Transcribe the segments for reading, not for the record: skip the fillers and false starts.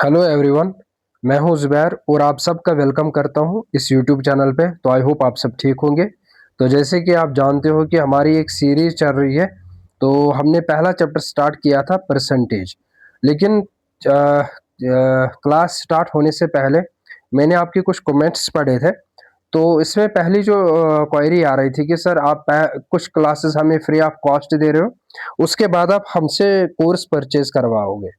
Hello everyone. मैं हूं ज़ुबैर और आप सबका वेलकम करता हूं इस यूट्यूब चैनल पे। तो आई होप आप सब ठीक होंगे। तो जैसे कि आप जानते हो कि हमारी एक सीरीज चल रही है। तो हमने पहला चैप्टर स्टार्ट किया था परसेंटेज, लेकिन क्लास स्टार्ट होने से पहले मैंने आपके कुछ कमेंट्स पढ़े थे। तो इसमें पहली जो क्वेरी आ रही थी कि सर आप कुछ क्लासेस हमें फ्री ऑफ कॉस्ट दे रहे हो, उसके बाद आप हमसे कोर्स परचेज करवाओगे।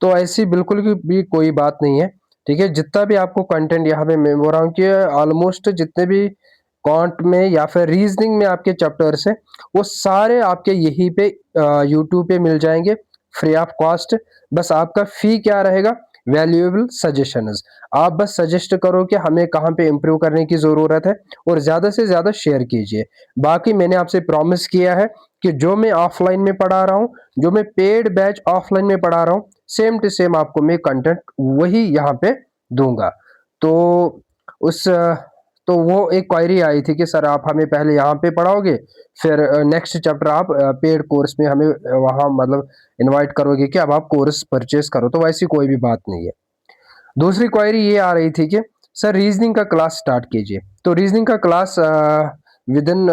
तो ऐसी बिल्कुल भी कोई बात नहीं है। ठीक है, जितना भी आपको कंटेंट यहाँ पे मैं बोल रहा हूँ कि ऑलमोस्ट जितने भी क्वांट में या फिर रीजनिंग में आपके चैप्टर्स है, वो सारे आपके यहीं पे यूट्यूब पे मिल जाएंगे फ्री ऑफ कॉस्ट। बस आपका फी क्या रहेगा? Valuable suggestions. आप बस सजेस्ट करो कि हमें कहाँ पे इम्प्रूव करने की ज़रूरत है और ज़्यादा से ज़्यादा शेयर कीजिए। बाकी मैंने आपसे प्रॉमिस किया है कि जो मैं ऑफलाइन में पढ़ा रहा हूँ, जो मैं पेड बैच ऑफलाइन में पढ़ा रहा हूँ, सेम टू सेम आपको मैं कंटेंट वही यहाँ पे दूंगा। तो उस तो वो एक क्वेरी आई थी कि सर आप हमें पहले यहाँ पे पढ़ाओगे, फिर नेक्स्ट चैप्टर आप पेड कोर्स में हमें वहाँ मतलब इनवाइट करोगे कि अब आप कोर्स परचेज करो। तो वैसी कोई भी बात नहीं है। दूसरी क्वेरी ये आ रही थी कि सर रीजनिंग का क्लास स्टार्ट कीजिए। तो रीजनिंग का क्लास विद इन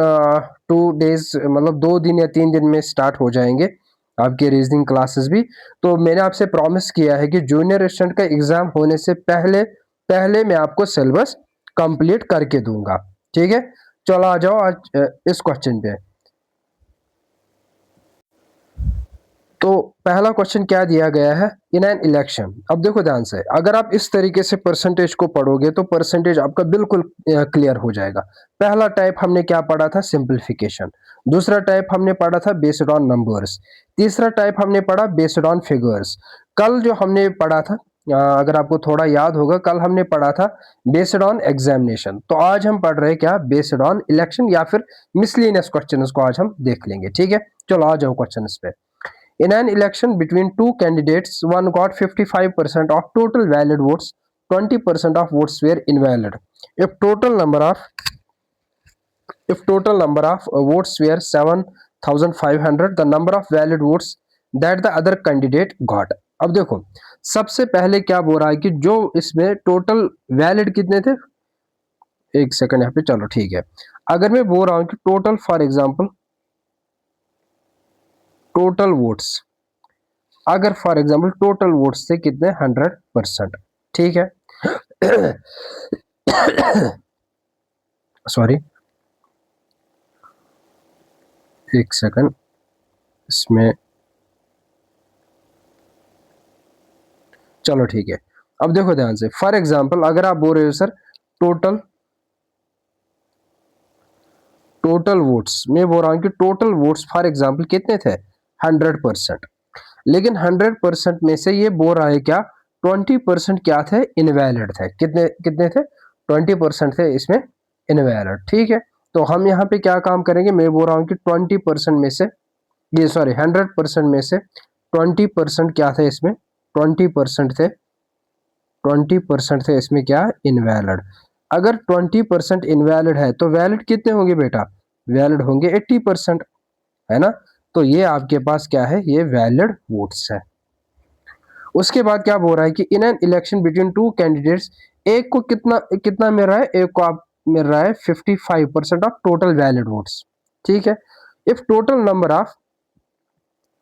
2 डेज, मतलब 2 दिन या 3 दिन में स्टार्ट हो जाएंगे आपके रीजनिंग क्लासेस भी। तो मैंने आपसे प्रॉमिस किया है कि जूनियर असिस्टेंट का एग्जाम होने से पहले पहले मैं आपको सिलेबस कंप्लीट करके दूंगा। ठीक है, चलो आ जाओ आज इस क्वेश्चन पे। तो पहला क्वेश्चन क्या दिया गया है? In an election. अब देखो ध्यान से, अगर आप इस तरीके से परसेंटेज को पढ़ोगे तो परसेंटेज आपका बिल्कुल क्लियर हो जाएगा। पहला टाइप हमने क्या पढ़ा था? सिंपलीफिकेशन। दूसरा टाइप हमने पढ़ा था बेस्ड ऑन नंबर्स। तीसरा टाइप हमने पढ़ा बेस्ड ऑन फिगर्स। कल जो हमने पढ़ा था, अगर आपको थोड़ा याद होगा, कल हमने पढ़ा था बेस्ड ऑन एग्जामिनेशन। तो आज हम पढ़ रहे हैं क्या? बेस्ड ऑन इलेक्शन या फिर मिसलिनियस क्वेश्चन को आज हम देख लेंगे। ठीक है, चलो आ जाओ क्वेश्चन पे। In an election between two candidates, one got 55% of total valid votes, 20% of votes were invalid. If total number of votes were 7,500, the number of valid votes that the other candidate got. अब देखो, सबसे पहले क्या बोल रहा है कि जो इसमें टोटल वैलिड कितने थे? एक सेकंड यहाँ पे, चलो ठीक है। अगर मैं बोल रहा हूँ कि total, for example total votes, अगर फॉर एग्जांपल टोटल वोट्स थे कितने? 100%। ठीक है, सॉरी एक सेकंड इसमें, चलो ठीक है। अब देखो ध्यान से, फॉर एग्जांपल अगर आप बोल रहे हो सर टोटल टोटल वोट्स, मैं बोल रहा हूँ कि टोटल वोट्स फॉर एग्जांपल कितने थे? 100%। लेकिन 100% में से ये बोल रहा है क्या? 20% क्या थे? इनवैलिड थे। कितने कितने थे? 20% थे इसमें इनवैलिड। ठीक है, तो हम यहाँ पे क्या काम करेंगे? मैं बोल रहा हूँ कि 20% में से, ये सॉरी 100% में से 20% क्या थे इसमें? 20% थे, 20% थे इसमें क्या? इनवैलिड। अगर 20% इनवैलिड है तो वैलिड कितने होंगे बेटा? वैलिड होंगे 80%, है ना? तो ये आपके पास क्या है? ये वैलिड वोट्स है। उसके बाद क्या बोल रहा है कि in an election between two candidates, एक को कितना कितना मिल रहा है? एक को आप मिल रहा है 55% ऑफ टोटल वैलिड वोट्स। ठीक है, इफ टोटल नंबर ऑफ,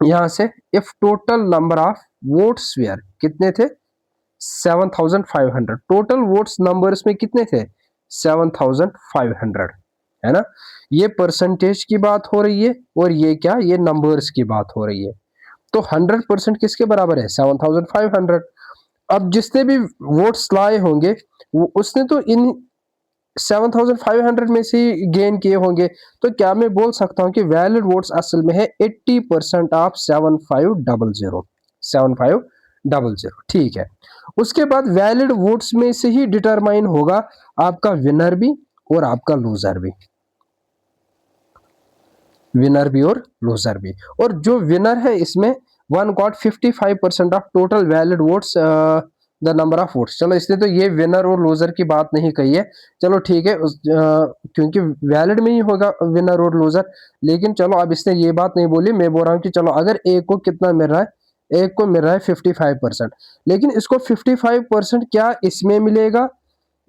यहां से if total number of votes were कितने थे? 7,500। टोटल वोट्स नंबर्स में कितने थे? 7,500, है ना? ये परसेंटेज की बात हो रही है और ये क्या? ये नंबर्स की बात हो रही है। तो 100% किसके बराबर है? 7,500। अब जिसने भी वोट्स लाए होंगे उसने तो इन 7,500 में से ही गेन किए होंगे। तो क्या मैं बोल सकता हूं कि वैलिड वोट्स असल में है 80% ऑफ 7,500, 7,500। ठीक है, उसके बाद वैलिड वोट्स में से ही डिटरमाइन होगा आपका विनर भी और आपका लूजर भी, विनर भी और लूजर भी। और जो विनर है इसमें, one got 55% of total valid votes, the number of votes. चलो इसने तो ये विनर और लूजर की बात नहीं कही है, चलो ठीक है, क्योंकि वैलिड में ही होगा विनर और लूजर। लेकिन चलो अब इसने ये बात नहीं बोली, मैं बोल रहा हूँ कि चलो अगर ए को कितना मिल रहा है? एक को मिल रहा है 55%, लेकिन इसको 55% क्या इसमें मिलेगा,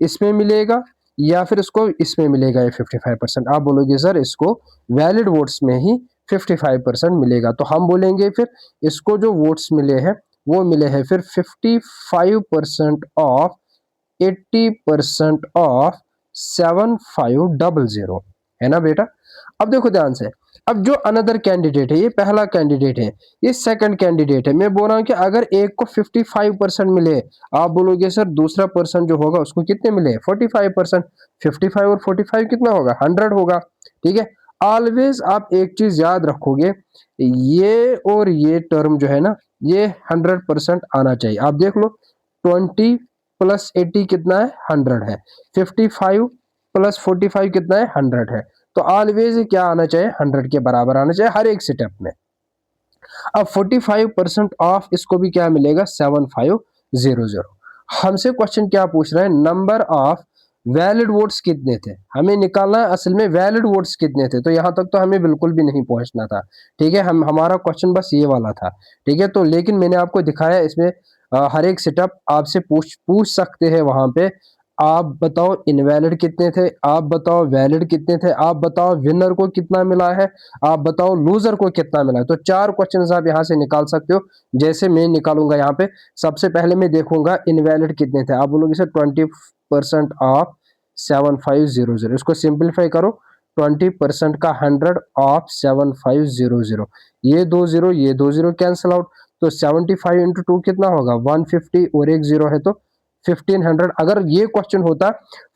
इसमें मिलेगा, या फिर इसको इसमें मिलेगा ये 55%? आप बोलोगे सर इसको वैलिड वोट्स में ही 55% मिलेगा, तो हम बोलेंगे फिर इसको जो वोट्स मिले हैं वो मिले हैं फिर 55% ऑफ 80% ऑफ 7500, है ना बेटा। अब देखो ध्यान से, अब जो अनदर कैंडिडेट है, ये पहला कैंडिडेट है, ये सेकंड कैंडिडेट है, मैं बोल रहा हूं कि अगर एक को 55% मिले, आप बोलोगे सर दूसरा पर्सन जो होगा उसको कितने मिले, 45%। 55 और 45 कितना होगा, 100 होगा। ठीक है, ऑलवेज आप एक चीज याद रखोगे, ये और ये टर्म जो है ना, ये 100% आना चाहिए। आप देख लो 20 प्लस 80 कितना है, 100 है। 55 प्लस 45 कितना है, 100 है। तो ऑलवेज क्या आना चाहिए, 100 के बराबर आना चाहिए हर एक स्टेप में। अब 45% ऑफ इसको भी क्या मिलेगा, 7500। हमसे क्वेश्चन क्या पूछ रहा है, नंबर ऑफ वैलिड वोट्स कितने थे, हमें निकालना है असल में वैलिड वोट्स कितने थे। तो यहां तक तो हमें बिल्कुल भी नहीं पहुंचना था। ठीक है, हमारा क्वेश्चन बस ये वाला था। ठीक है, तो लेकिन मैंने आपको दिखाया इसमें हर एक सेटअप आपसे पूछ सकते हैं वहां पे। आप बताओ इनवैलिड कितने थे, आप बताओ वैलिड कितने थे, आप बताओ विनर को कितना मिला है, आप बताओ लूजर को कितना मिला है। तो 4 क्वेश्चन आप यहां से निकाल सकते हो, जैसे मैं निकालूंगा यहाँ पे। सबसे पहले मैं देखूंगा इनवैलिड कितने थे, आप बोलोगे सर 20% ऑफ 7500, इसको सिंप्लीफाई करो, 20% का 100 ऑफ 7500, ये 20 ये 20 कैंसिल आउट, तो 75 इंटू 2 कितना होगा, 150, और एक जीरो है तो 1500। अगर ये क्वेश्चन होता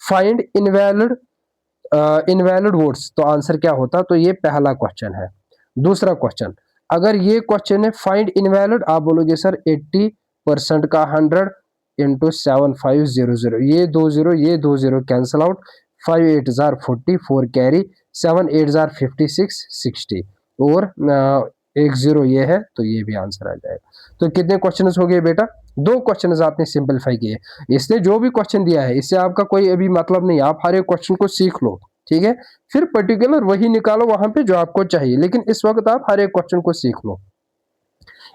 फाइंड इनवैलिड इनवैलिड वोट्स, तो आंसर क्या होता, तो ये पहला क्वेश्चन है। दूसरा क्वेश्चन, अगर ये क्वेश्चन है फाइंड इनवैलिड, आप बोलोगे सर 80% का 100 इंटू 7500, ये दो zero cancel out, 5 8 jar 40, 4 carry, 7 8 jar 56 60, और एक जीरो ये है, तो ये भी आंसर आ जाएगा। तो कितने क्वेश्चन हो गए बेटा, 2 क्वेश्चन आपने सिंपलीफाई किए। इसने जो भी क्वेश्चन दिया है इससे आपका कोई अभी मतलब नहीं, आप हर एक क्वेश्चन को सीख लो। ठीक है, फिर पर्टिकुलर वही निकालो वहां पे जो आपको चाहिए, लेकिन इस वक्त आप हर एक क्वेश्चन को सीख लो।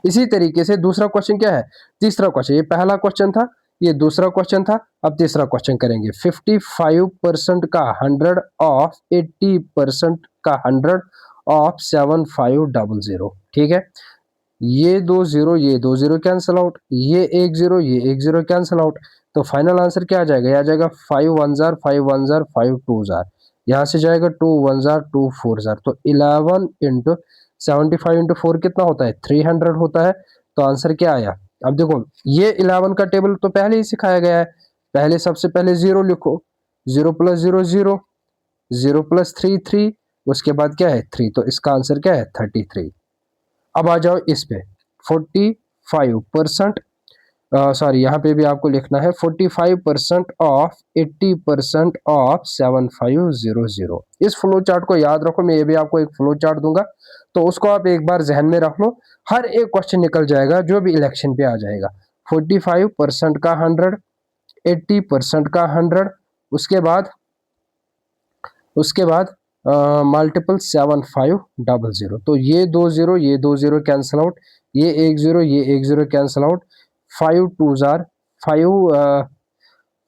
इसी तरीके से दूसरा क्वेश्चन क्या है, तीसरा क्वेश्चन, ये पहला क्वेश्चन था, ये दूसरा क्वेश्चन था, अब तीसरा क्वेश्चन करेंगे। 55% का 100 ऑफ 80% का 100 ऑफ 7500। ठीक है, ये 20 ये 20 कैंसिल आउट, ये एक जीरो कैंसिल आउट, तो फाइनल आंसर क्या आ जाएगा, यह आ जाएगा 5 1 जार 5 1 जार 5 2 जार, यहां से जाएगा 2 1 जार 2 4 जार, तो 11 इंटू 75 इंटू 4 कितना होता है, 300 होता है। तो आंसर क्या आया, अब देखो ये 11 का टेबल तो पहले ही सिखाया गया है। पहले सबसे पहले जीरो लिखो, 0 प्लस 0 0, 0 प्लस 3 3, उसके बाद क्या है 3, तो इसका आंसर क्या है 33। अब आ जाओ इस पे, 45%, सॉरी यहाँ पे भी आपको लिखना है 45% ऑफ 80% ऑफ 7500। इस फ्लो चार्ट को याद रखो, मैं ये भी आपको एक फ्लो चार्ट दूंगा, तो उसको आप एक बार जहन में रख लो, हर एक क्वेश्चन निकल जाएगा जो भी इलेक्शन पे आ जाएगा। 45% का 100, 80% का 100, उसके बाद मल्टीपल 7500, तो ये 20 कैंसिल आउट, ये एक zero cancel out, 5 2 jar 5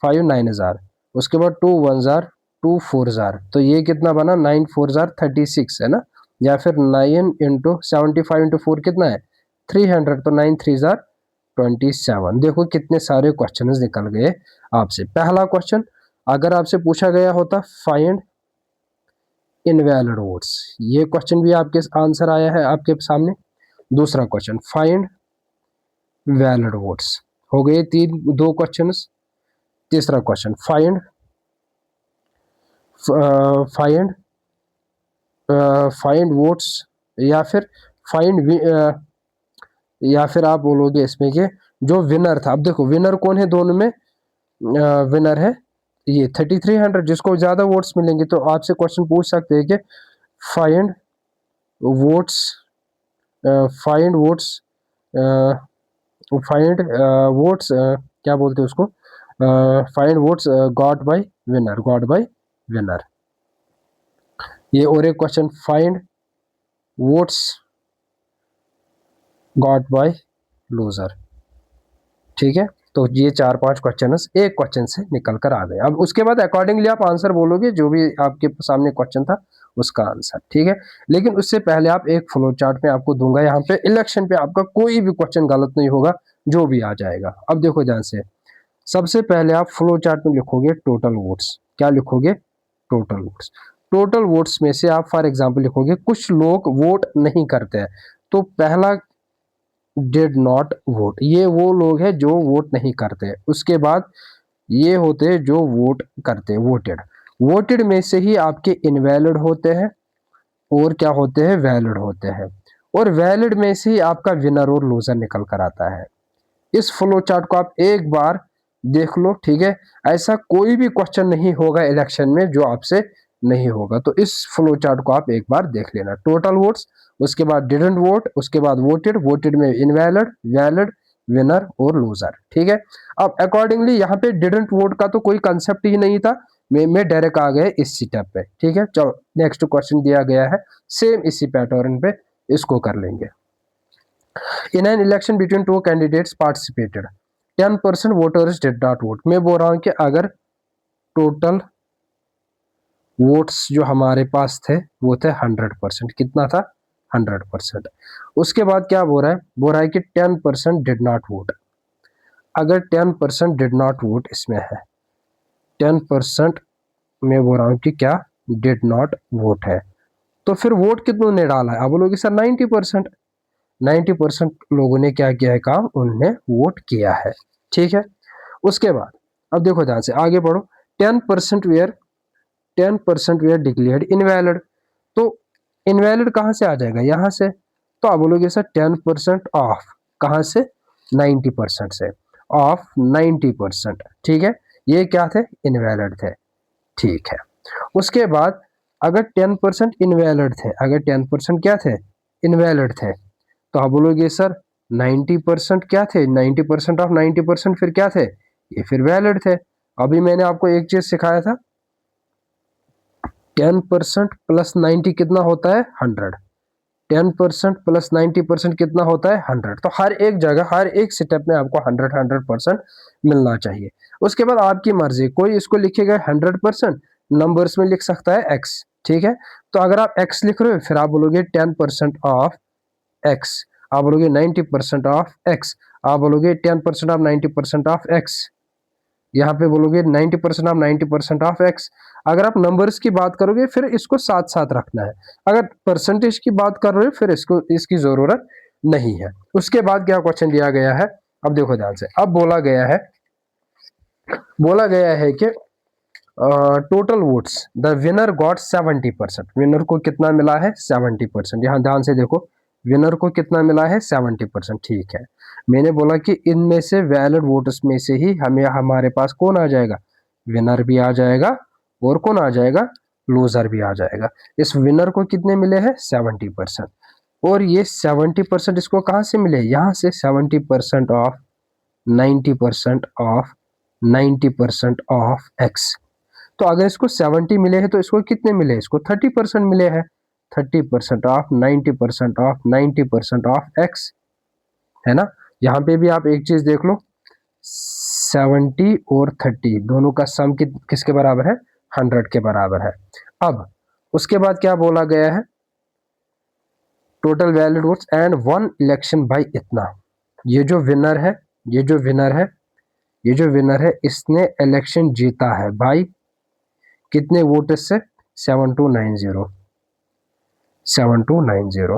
5 9 jar, उसके बाद 2 1 जार 2 4 जार, तो ये कितना बना 9 4 जार 36 है ना, या फिर 9 इंटू 75 इंटू 4 कितना है 300, तो 9 3 जार 27। देखो कितने सारे क्वेश्चन निकल गए आपसे। पहला क्वेश्चन अगर आपसे पूछा गया होता फाइंड इनवैलिड वोट्स, ये क्वेश्चन भी आपके आंसर आया है आपके सामने। दूसरा क्वेश्चन फाइंड वैलिड वोट्स, हो गए दो क्वेश्चंस। तीसरा question find find find votes, या फिर फाइंड या फिर आप बोलोगे इसमें कि जो विनर था। अब देखो विनर कौन है दोनों में, विनर है ये 3300, जिसको ज्यादा वोट्स मिलेंगे तो आपसे क्वेश्चन पूछ सकते हैं कि find votes find votes find votes क्या बोलते हैं उसको, find votes got by winner. ये और एक question find votes got by loser. ठीक है, तो ये 4-5 क्वेश्चन एक क्वेश्चन से निकल कर आ गए। अब उसके बाद अकॉर्डिंगली आप आंसर बोलोगे, जो भी आपके सामने क्वेश्चन था उसका आंसर। ठीक है, लेकिन उससे पहले आप एक फ्लो चार्ट में आपको दूंगा, यहाँ पे इलेक्शन पे आपका कोई भी क्वेश्चन गलत नहीं होगा, जो भी आ जाएगा। अब देखो ध्यान से, सबसे पहले आप फ्लो चार्ट में लिखोगे टोटल वोट्स। क्या लिखोगे? Total votes. टोटल वोट्स में से आप फॉर एग्जांपल लिखोगे कुछ लोग वोट नहीं करते हैं, तो पहला डिड नॉट वोट, ये वो लोग हैं जो वोट नहीं करते। उसके बाद ये होते हैं जो वोट करते, वोटेड। वोटेड में से ही आपके इनवैलिड होते हैं और क्या होते हैं, वैलिड होते हैं। और वैलिड में से ही आपका विनर और लूजर निकल कर आता है। इस फ्लो चार्ट को आप एक बार देख लो। ठीक है, ऐसा कोई भी क्वेश्चन नहीं होगा इलेक्शन में जो आपसे नहीं होगा। तो इस फ्लो चार्ट को आप एक बार देख लेना। टोटल वोट्स, उसके बाद डिडंट वोट, उसके बाद वोटेड, वोटेड में इनवैलिड, वैलिड, विनर और लूजर। ठीक है, अब अकॉर्डिंगली यहाँ पे डिडंट वोट का तो कोई कंसेप्ट ही नहीं था, मैं डायरेक्ट आ गए इस स्टेप पे। ठीक है, चलो नेक्स्ट क्वेश्चन दिया गया है सेम इसी पैटर्न पे, इसको कर लेंगे। In an election between two candidates participated, 10% voters did not vote। मैं बोल रहा हूं कि अगर टोटल वोट्स जो हमारे पास थे वो थे 100%, कितना था? 100%। उसके बाद क्या बोल रहा है? बोल रहा है कि 10% डिड नॉट वोट। अगर 10% डिड नॉट वोट इसमें है, 10% मैं बोल रहा हूं कि क्या डिड नॉट वोट है, तो फिर वोट कितनों ने डाला है? आप बोलोगे सर 90%। 90% लोगों ने क्या किया है काम? उन्होंने वोट किया है। ठीक है, उसके बाद अब देखो ध्यान से आगे बढ़ो। 10% वेयर 10% वेयर डिक्लेयर्ड इनवैलिड। तो इनवैलिड कहां से आ जाएगा? यहां से। तो आप बोलोगे सर 10% ऑफ कहां से? 90% से। ऑफ 90%। ठीक है, ये क्या थे? इनवैलिड थे। ठीक है, उसके बाद अगर 10% इनवैलिड थे, अगर 10% क्या थे? इनवैलिड थे, तो आप बोलोगे सर 90% क्या थे? 90% ऑफ 90% फिर क्या थे? ये फिर वैलिड थे। अभी मैंने आपको एक चीज सिखाया था, 10% प्लस 90 कितना होता है? 100। 10% प्लस 90% कितना होता है? 100। तो हर एक जगह, हर एक स्टेप में आपको 100% मिलना चाहिए। उसके बाद आपकी मर्जी, कोई इसको लिखेगा 100%, नंबर्स में लिख सकता है x। ठीक है, तो अगर आप x लिख रहे हो, फिर आप बोलोगे 10% ऑफ x, आप बोलोगे 90% ऑफ x, आप बोलोगे 10% ऑफ 90% ऑफ x, यहाँ पे बोलोगे 90% ऑफ 90% ऑफ x। अगर आप नंबर्स की बात करोगे फिर इसको साथ साथ रखना है। अगर परसेंटेज की बात कर रहे हो फिर इसको, इसकी जरूरत नहीं है। उसके बाद क्या क्वेश्चन दिया गया है? अब देखो ध्यान से, अब बोला गया है कि total votes the winner got 70%। Winner को कितना मिला है? 70%। यहाँ ध्यान से देखो, विनर को कितना मिला है? 70%। ठीक है, मैंने बोला कि इनमें से वैलिड वोटर्स में से ही हमें, हमारे पास कौन आ जाएगा? विनर भी आ जाएगा और कौन आ जाएगा? लूजर भी आ जाएगा। इस विनर को कितने मिले हैं? 70%। और ये 70% इसको कहां से मिले? यहां से 70% ऑफ 90% ऑफ 90% ऑफ x। तो अगर इसको 70 मिले हैं तो इसको कितने मिले? इसको 30% मिले हैं। 30% ऑफ 90% ऑफ 90% ऑफ x, है ना। यहाँ पे भी आप एक चीज देख लो, 70 और 30 दोनों का सम किसके बराबर है? 100 के बराबर है। अब उसके बाद क्या बोला गया है? Total valid votes and won election by इतना। ये जो विनर है, ये जो विनर है, ये जो विनर है, इसने इलेक्शन जीता है भाई कितने वोट्स से? 7290। 7290।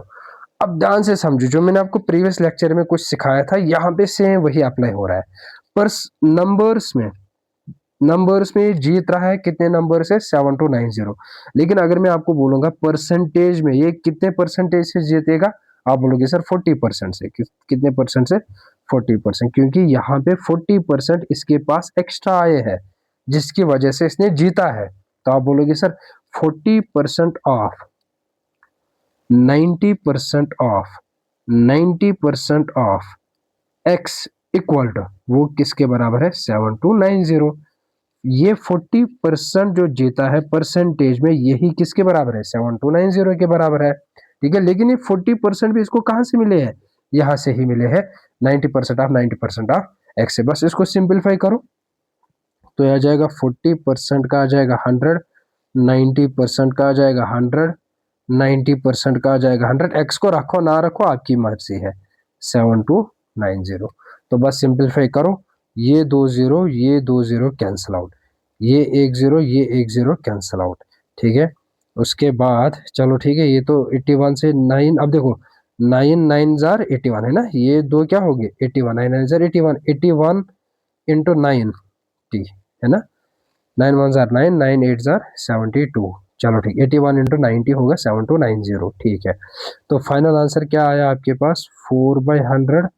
अब ध्यान से समझो, जो मैंने आपको प्रीवियस लेक्चर में कुछ सिखाया था, यहाँ पे सेम वही अप्लाई हो रहा है। पर नंबर्स में जीत रहा है कितने नंबर से? 7290। लेकिन अगर मैं आपको बोलूंगा परसेंटेज में ये कितने परसेंटेज से जीतेगा, आप बोलोगे सर 40% से। कितने परसेंट से? 40%। क्योंकि यहाँ पे 40% इसके पास एक्स्ट्रा आए हैं, जिसकी वजह से इसने जीता है। तो आप बोलोगे sir 40% of 90% of 90% of x equal to, वो किसके बराबर है? 7290। ये 40% जो जीता है परसेंटेज में, यही किसके बराबर है? 7290 के बराबर है। ठीक है, लेकिन ये 40% भी इसको कहां से मिले हैं? यहां से ही मिले हैं। 90% ऑफ 90% ऑफ एक्स है। बस इसको सिंप्लीफाई करो तो आ जाएगा 40% का आ जाएगा 100, 90% का आ जाएगा 100, 90% का आ जाएगा 100। एक्स को रखो ना रखो आपकी मर्जी है। 7290। तो बस सिंप्लीफाई करो, ये 2 0 ये 2 0 कैंसिल आउट, ये 1 0 ये 1 0 कैंसिल आउट। ठीक है, उसके बाद चलो ठीक है, ये तो 81 से 9, अब देखो 9 9 जार 81 है ना, ये दो क्या हो गए 81, 9 9 जार 81, 81 इंटू 9 टी है ना, 9 1 जार 9, 9 8 जार 72। चलो ठीक, 81 इंटू 90 होगा 7290। ठीक है, तो फाइनल आंसर क्या आया आपके पास, 4/100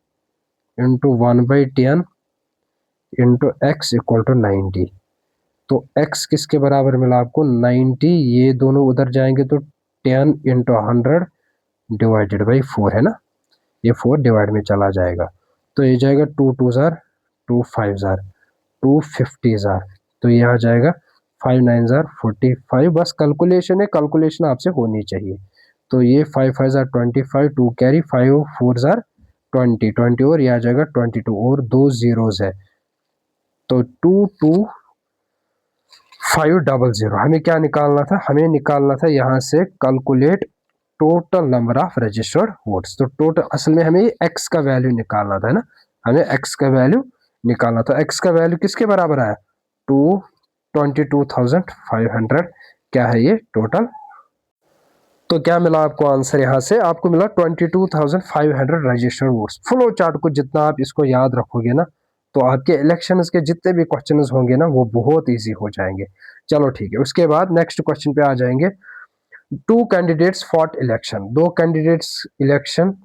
into 1/10 into x equal to 90। तो x किसके बराबर मिला आपको 90, ये दोनों उधर जाएंगे तो 10 इंटू 100 डिवाइडेड बाई 4 है ना, ये 4 डिवाइड में चला जाएगा, तो ये जाएगा 2 2 जार 2 5 जार 250 जार, तो ये आ जाएगा 5 9 जार 45। बस कैलकुलेशन है, कैलकुलेशन आपसे होनी चाहिए। तो ये 5 5 जार 25, 2 कैरी 5 4 जार 20 20 और ये आ जाएगा 22 और 2 जीरोस है, तो 22500। हमें क्या निकालना था, हमें निकालना था यहाँ से calculate total number of registered votes. तो टोटल असल में हमें एक्स का वैल्यू निकालना था ना, हमें एक्स का वैल्यू निकालना था। एक्स का वैल्यू किसके बराबर आया, 222500। क्या है ये टोटल, तो क्या मिला आपको आंसर, यहाँ से आपको मिला 22,500 रजिस्टर्ड वोट्स। फ्लो चार्ट को जितना आप इसको याद रखोगे ना, तो आपके इलेक्शंस के जितने भी क्वेश्चंस होंगे ना वो बहुत इजी हो जाएंगे। चलो ठीक है, उसके बाद नेक्स्ट क्वेश्चन पे आ जाएंगे। 2 candidates fought election, 2 candidates election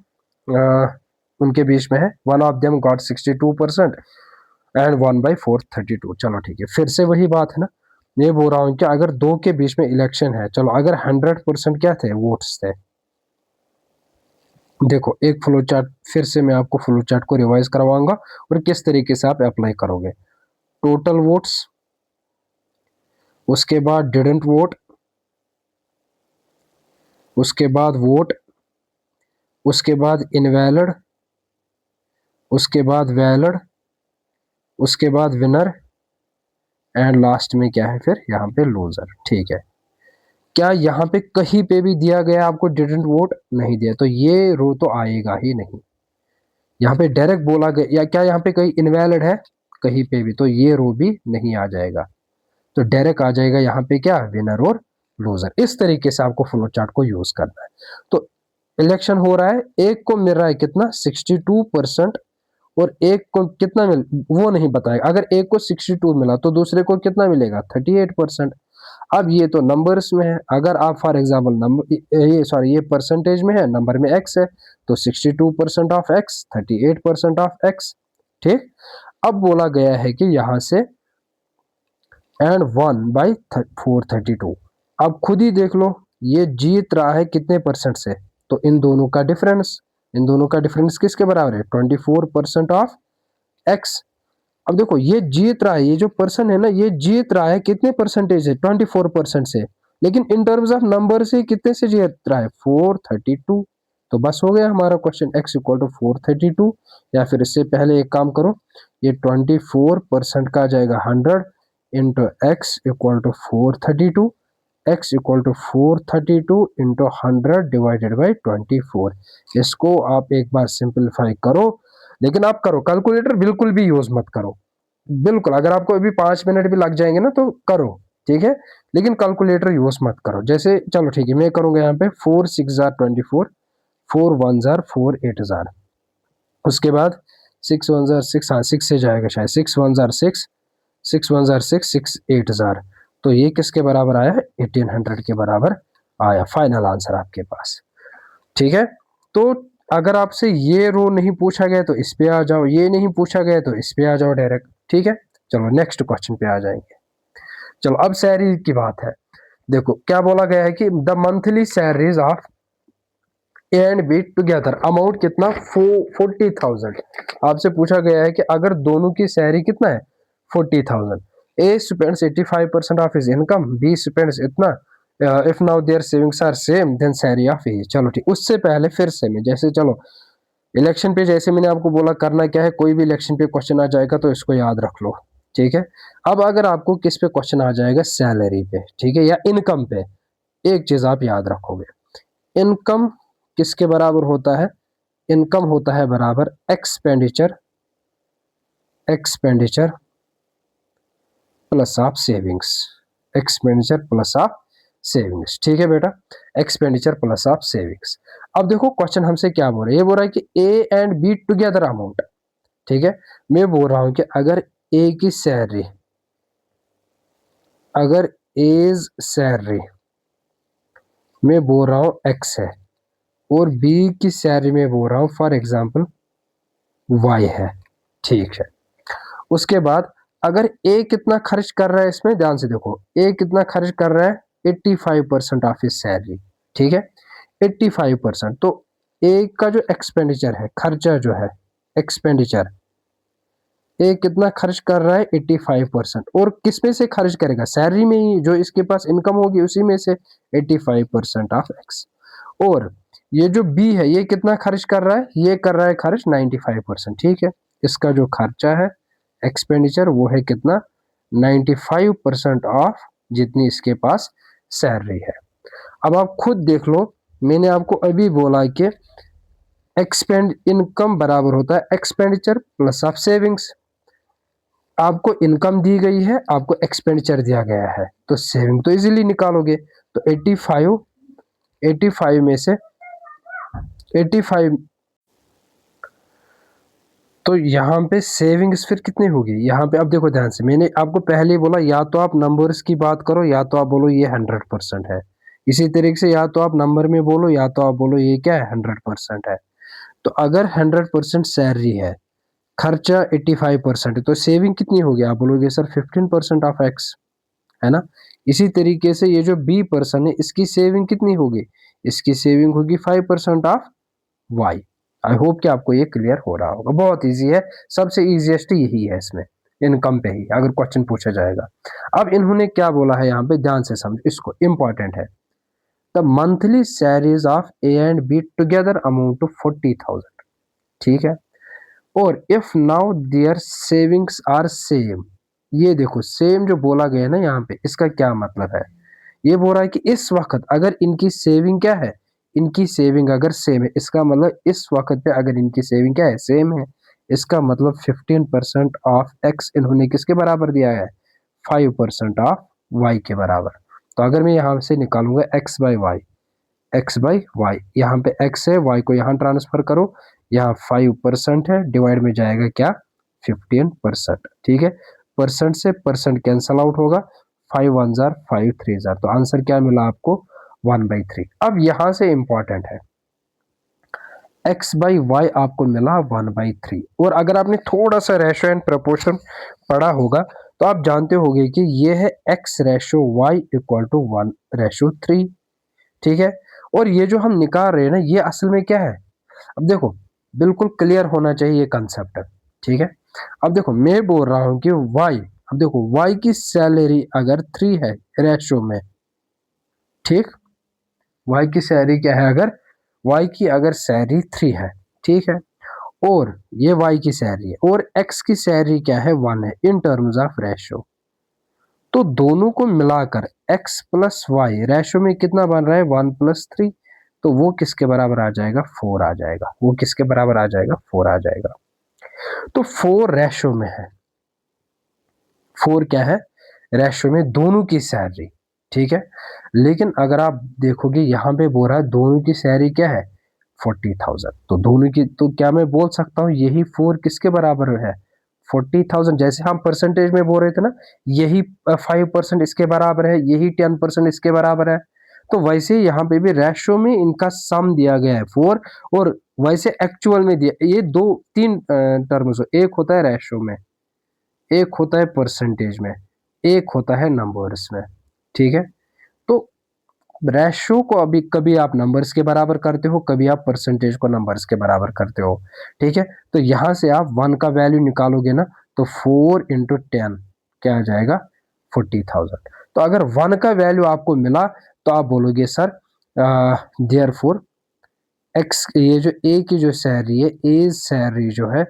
उनके बीच में है। One of them got 62% and 1/432। चलो ठीक है, फिर से वही बात है ना, ये बोल रहा हूँ कि अगर दो के बीच में इलेक्शन है, चलो अगर 100% क्या थे वोट्स थे, देखो एक फ्लो चार्ट फिर से मैं आपको फ्लो चार्ट को रिवाइज करवाऊंगा और किस तरीके से आप अप्लाई करोगे। टोटल वोट्स, उसके बाद डिडंट वोट, उसके बाद वोट, उसके बाद इनवैलिड, उसके बाद वैलिड, उसके बाद विनर एंड लास्ट में क्या है फिर यहाँ पे लूजर। ठीक है, क्या यहाँ पे कहीं पे भी दिया गया आपको डिडंट वोट, नहीं दिया, तो ये रो तो आएगा ही नहीं। यहाँ पे डायरेक्ट बोला गया, या क्या यहाँ पे कहीं इनवैलिड है कहीं पे भी, तो ये रो भी नहीं आ जाएगा, तो डायरेक्ट आ जाएगा यहाँ पे क्या विनर और लूजर। इस तरीके से आपको फ्लो चार्ट को यूज करना है। तो इलेक्शन हो रहा है, एक को मिल रहा है कितना 62% और एक को कितना मिल वो नहीं बताएगा। अगर एक को 62 मिला तो दूसरे को कितना मिलेगा 38%। अब ये तो नंबर्स में है, अगर आप फॉर एग्जाम्पल नंबर ये परसेंटेज में है, नंबर में एक्स है, तो 62% ऑफ एक्स 38% ऑफ एक्स। ठीक, अब बोला गया है कि यहां से एंड 1/432। अब खुद ही देख लो ये जीत रहा है कितने परसेंट से, तो इन दोनों का डिफरेंस, इन दोनों का डिफरेंस किसके बराबर है 24% ऑफ एक्स। अब देखो ये जीत रहा है, ये जो पर्सन है ना ये जीत रहा है कितने परसेंटेज है 24% से, लेकिन इन टर्म्स ऑफ नंबर से कितने से जीत रहा है 432। तो बस हो गया हमारा क्वेश्चन, x इक्वल टू 432। या फिर इससे पहले एक काम करो, ये 24% का आ जाएगा 100 into x equal to 432, x equal to 432 into 100 divided by 24। इसको आप एक बार सिंप्लीफाई करो, लेकिन आप करो कैलकुलेटर बिल्कुल भी यूज मत करो, बिल्कुल। अगर आपको अभी 5 मिनट भी लग जाएंगे ना तो करो, ठीक है, लेकिन कैलकुलेटर यूज मत करो। जैसे चलो ठीक है, मैं करूंगा यहाँ पे 4 6 जार 24, 4 1 जार 4 8 जार, उसके बाद 6 1 जार 6, हाँ 6 से जाएगा शायद, 6 1 जार 6, 6 1 जार 6, 6 8 जार, तो ये किसके बराबर आया है 1800 के बराबर आया। फाइनल आंसर आपके पास। ठीक है, तो अगर आपसे ये रो नहीं पूछा गया तो इस पे आ जाओ, ये नहीं पूछा गया तो इस पे आ जाओ डायरेक्ट। ठीक है, चलो नेक्स्ट क्वेश्चन पे आ जाएंगे। चलो अब सैलरी की बात है। देखो क्या बोला गया है कि the monthly salaries of A and B together amount कितना 40,000। आपसे पूछा गया है कि अगर दोनों की सैलरी कितना है 40,000, A spends 85% of his income, B spends इतना, if now their savings are same then salary of A. चलो ठीक, उससे पहले फिर से मैं जैसे चलो इलेक्शन पे जैसे मैंने आपको बोला करना क्या है, कोई भी इलेक्शन पे क्वेश्चन आ जाएगा तो इसको याद रख लो, ठीक है। अब अगर आपको किस पे क्वेश्चन आ जाएगा, सैलरी पे, ठीक है, या इनकम पे, एक चीज आप याद रखोगे, इनकम किसके बराबर होता है, इनकम होता है बराबर expenditure, expenditure plus of savings, expenditure plus of savings, ठीक है बेटा, एक्सपेंडिचर प्लस ऑफ सेविंग्स। अब देखो क्वेश्चन हमसे क्या बोल रहा है, ये बोल रहा है कि ए एंड बी टुगेदर अमाउंट, ठीक है। मैं बोल रहा हूं कि अगर ए की सैलरी, अगर एज सैलरी मैं बोल रहा हूं एक्स है, और बी की सैलरी में बोल रहा हूं फॉर एग्जांपल वाई है, ठीक है। उसके बाद अगर ए कितना खर्च कर रहा है इसमें, ध्यान से देखो, ए कितना खर्च कर रहा है, 85% ऑफ हिज सैलरी, ठीक है, 85%। तो ए का जो एक्सपेंडिचर है, खर्चा जो है, एक्सपेंडिचर, ए कितना खर्च कर रहा है, 85%, और किस में से खर्च करेगा, सैलरी में ही, जो इसके पास इनकम होगी उसी में से 85% ऑफ एक्स। और ये जो बी है, ये कितना खर्च कर रहा है, ये कर रहा है खर्च 95%, ठीक है। इसका जो खर्चा है, एक्सपेंडिचर, वो है कितना, 95% ऑफ जितनी इसके पास सैलरी है। अब आप खुद देख लो, मैंने आपको अभी बोला कि एक्सपेंड इनकम बराबर होता है एक्सपेंडिचर प्लस ऑफ सेविंग्स। आपको इनकम दी गई है, आपको एक्सपेंडिचर दिया गया है, तो सेविंग तो इजीली निकालोगे। तो 85 में से 85, तो यहाँ पे सेविंग्स फिर कितनी होगी, यहाँ पे अब देखो ध्यान से, मैंने आपको पहले ही बोला, या तो आप नंबर्स की बात करो, या तो आप बोलो ये 100% है। इसी तरीके से या तो आप नंबर में बोलो, या तो आप बोलो ये क्या है, 100% है। तो अगर 100% सैलरी है, खर्चा 85% है, तो सेविंग कितनी होगी, आप बोलोगे सर 15% ऑफ एक्स, है ना। इसी तरीके से ये जो बी पर्सन है, इसकी सेविंग कितनी होगी, इसकी सेविंग होगी 5% ऑफ वाई। आई होप कि आपको ये क्लियर हो रहा होगा, बहुत इजी है, सबसे इजीएस्ट यही है इसमें, इनकम पे ही अगर क्वेश्चन पूछा जाएगा। अब इन्होंने क्या बोला है यहाँ पे, ध्यान से समझ, इसको इंपॉर्टेंट है, the monthly salaries of A and B together amount to 40,000, ठीक है। और if now their savings are same, ये देखो सेम जो बोला गया है ना यहाँ पे, इसका क्या मतलब है, ये बोल रहा है कि इस वक्त अगर इनकी सेविंग क्या है, इनकी सेविंग अगर सेम है, इसका मतलब इस वक्त पे अगर इनकी सेविंग क्या है, सेम है, इसका मतलब 15% ऑफ एक्स इन्होंने किसके बराबर दिया है, 5% ऑफ वाई के बराबर। तो अगर मैं यहाँ से निकालूंगा x by y, x by y, यहाँ पे एक्स है, वाई को यहाँ ट्रांसफर करो, यहाँ 5% है, डिवाइड में जाएगा क्या, 15%, ठीक है। परसेंट से परसेंट कैंसल आउट होगा, 5 1 जार 5 3 जार, तो आंसर क्या मिला आपको, 1/3। अब यहां से इंपॉर्टेंट है, एक्स बाई वाई आपको मिला 1/3, और अगर आपने थोड़ा सा रेशो एंड प्रपोर्शन पढ़ा होगा तो आप जानते होंगे कि ये है x ratio y equal to 1/3, ठीक है। और ये जो हम निकाल रहे हैं ना, ये असल में क्या है, अब देखो बिल्कुल क्लियर होना चाहिए ये कंसेप्ट, ठीक है। अब देखो मैं बोल रहा हूं कि वाई, अब देखो वाई की सैलरी अगर 3 है रेशो में, ठीक, वाई की सैलरी क्या है, अगर वाई की अगर सैलरी 3 है, ठीक है, और ये वाई की सैलरी है, और एक्स की सैलरी क्या है, 1 है, इन टर्म्स ऑफ रेशो, तो दोनों को मिलाकर x प्लस वाई रेशो में कितना बन रहा है, 1+3, तो वो किसके बराबर आ जाएगा, 4 आ जाएगा, वो किसके बराबर आ जाएगा, 4 आ जाएगा। तो 4 रेशो में है, 4 क्या है, रेशो में दोनों की सैलरी, ठीक है। लेकिन अगर आप देखोगे यहाँ पे बोल रहा है दोनों की सैलरी क्या है, 40,000, तो दोनों की, तो क्या मैं बोल सकता हूँ यही 4 किसके बराबर है, 40,000, जैसे हम परसेंटेज में बोल रहे थे ना, यही 5% इसके बराबर है, यही 10% इसके बराबर है, तो वैसे यहाँ पे भी रेशो में इनका सम दिया गया है 4, और वैसे एक्चुअल में दिया, ये दो तीन टर्म्स, एक होता है रेशो में, एक होता है परसेंटेज में, एक होता है नंबर्स में, ठीक है। तो रेशो को अभी कभी आप नंबर्स के बराबर करते हो, कभी आप परसेंटेज को नंबर्स के बराबर करते हो, ठीक है। तो यहां से आप 1 का वैल्यू निकालोगे ना, तो 4 × 10 क्या आ जाएगा, 40,000। तो अगर 1 का वैल्यू आपको मिला तो आप बोलोगे सर देयरफॉर एक्स, ये जो ए की जो सैलरी है, ए सैलरी जो है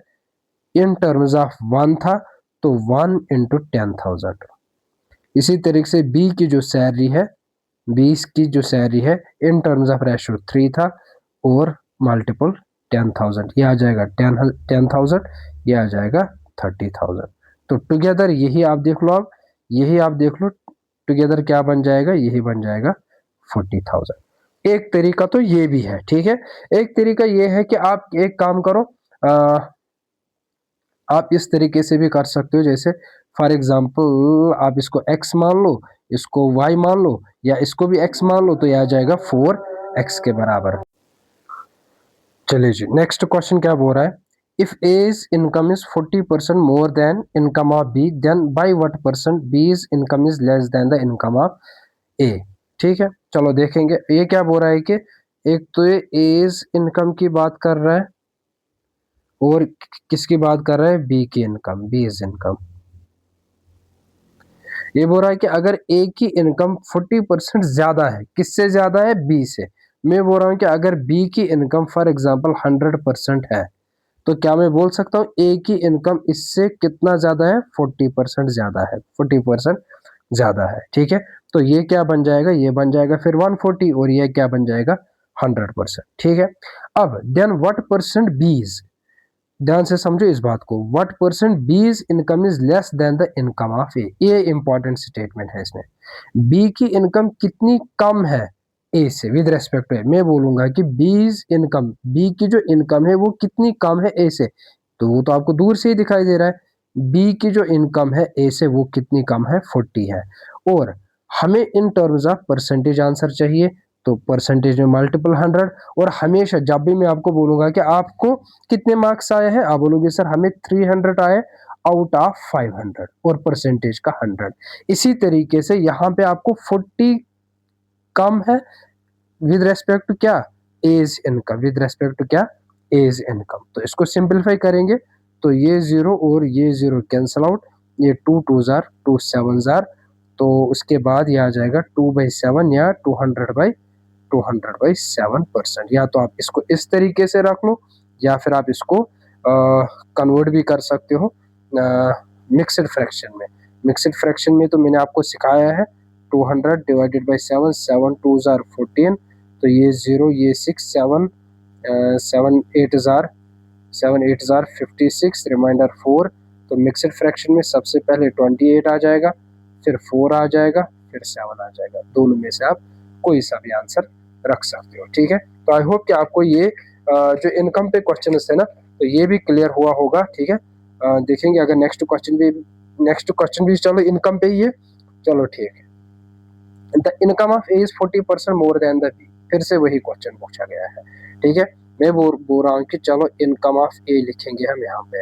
इन टर्म्स ऑफ 1 था, तो 1 इंटू 10,000। इसी तरीके से बी की जो सैलरी है, 20 की जो सैलरी है इन टर्म्स ऑफ रेशो 3 था और मल्टीपल 10,000, ये आ जाएगा 10,000, ये आ जाएगा 30,000। तो टुगेदर यही आप देख लो, आप यही आप देख लो, टुगेदर क्या बन जाएगा, यही बन जाएगा 40,000। एक तरीका तो ये भी है, ठीक है। एक तरीका ये है कि आप एक काम करो, आप इस तरीके से भी कर सकते हो, जैसे फॉर एग्जांपल आप इसको x मान लो, इसको y मान लो, या इसको भी x मान लो, तो यह आ जाएगा 4x के बराबर। चलिए जी, नेक्स्ट क्वेश्चन क्या बोल रहा है, if A's income is 40% more than income of B, then by what percent B's income is less than the income of A. ठीक है, चलो देखेंगे ये क्या बोल रहा है कि एक तो ये ए's इनकम की बात कर रहा है और किसकी बात कर रहा है, बी की इनकम, बी's इनकम। ये बोल रहा है कि अगर ए की इनकम 40% ज्यादा है, किससे ज्यादा है, बी से। मैं बोल रहा हूं कि अगर बी की इनकम फॉर एग्जांपल 100% है, तो क्या मैं बोल सकता हूँ ए की इनकम इससे कितना ज्यादा है, 40% ज्यादा है, 40% ज्यादा है। ठीक है, तो ये क्या बन जाएगा, ये बन जाएगा फिर 140, और ये क्या बन जाएगा 100%। ठीक है, अब देन व्हाट परसेंट बीज, ध्यान से समझो इस बात को, what percent B's income is less than the income of A, ये इंपॉर्टेंट स्टेटमेंट है इसमें। बी की इनकम कितनी कम है ए से विद रेस्पेक्ट टू, मैं बोलूंगा कि बीज इनकम, बी की जो इनकम है वो कितनी कम है ए से, तो वो तो आपको दूर से ही दिखाई दे रहा है, बी की जो इनकम है ए से वो कितनी कम है, 40 है। और हमें in terms of percentage answer चाहिए, तो परसेंटेज में मल्टीपल 100। और हमेशा जब भी मैं आपको बोलूंगा कि आपको कितने मार्क्स आए हैं, आप बोलोगे सर हमें 300 आए आउट ऑफ 500 और परसेंटेज का 100। इसी तरीके से यहाँ पे आपको 40 कम है विद रेस्पेक्ट टू क्या, as income, with respect to क्या, एज इनकम। तो इसको सिंप्लीफाई करेंगे तो ये जीरो और ये जीरो कैंसिल आउट, ये 2 2 जार 2 7 जार, तो उसके बाद ये आ जाएगा 2/7 या 200/7%। या तो आप इसको इस तरीके से रख लो, या फिर आप इसको कन्वर्ट भी कर सकते हो मिक्सड फ्रैक्शन में। मिक्सड फ्रैक्शन में तो मैंने आपको सिखाया है 200 डिवाइडेड बाई 7, 7 2 जार 14, तो ये 0, ये 6, 7 8 जार 56, रिमाइंडर 4। तो मिक्सड फ्रैक्शन में सबसे पहले 28 आ जाएगा, फिर 4 आ जाएगा, फिर 7 आ जाएगा, दोनों में से आप कोई सा भी आंसर रख सकते हो। ठीक है, तो आई होप कि आपको ये जो इनकम पे क्वेश्चन थे ना, तो ये भी क्लियर हुआ होगा। ठीक है, देखेंगे अगर नेक्स्ट क्वेश्चन भी चलो इनकम पे ही है। चलो ठीक है, the income of A is 40% more than the B, फिर से वही क्वेश्चन पूछा गया है। ठीक है, मैं बोल रहा हूँ कि चलो इनकम ऑफ ए लिखेंगे हम यहाँ पे,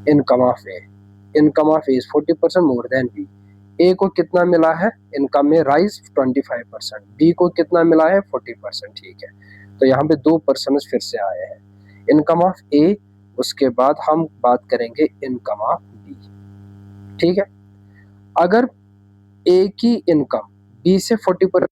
income of A, income of A is 40% more than B. A को कितना मिला है इनकम में राइज, 25%, बी को कितना मिला है 40%। ठीक है, तो यहाँ पे 2% फिर से आए हैं, इनकम ऑफ ए, उसके बाद हम बात करेंगे इनकम ऑफ बी। ठीक है, अगर ए की इनकम बी से 40%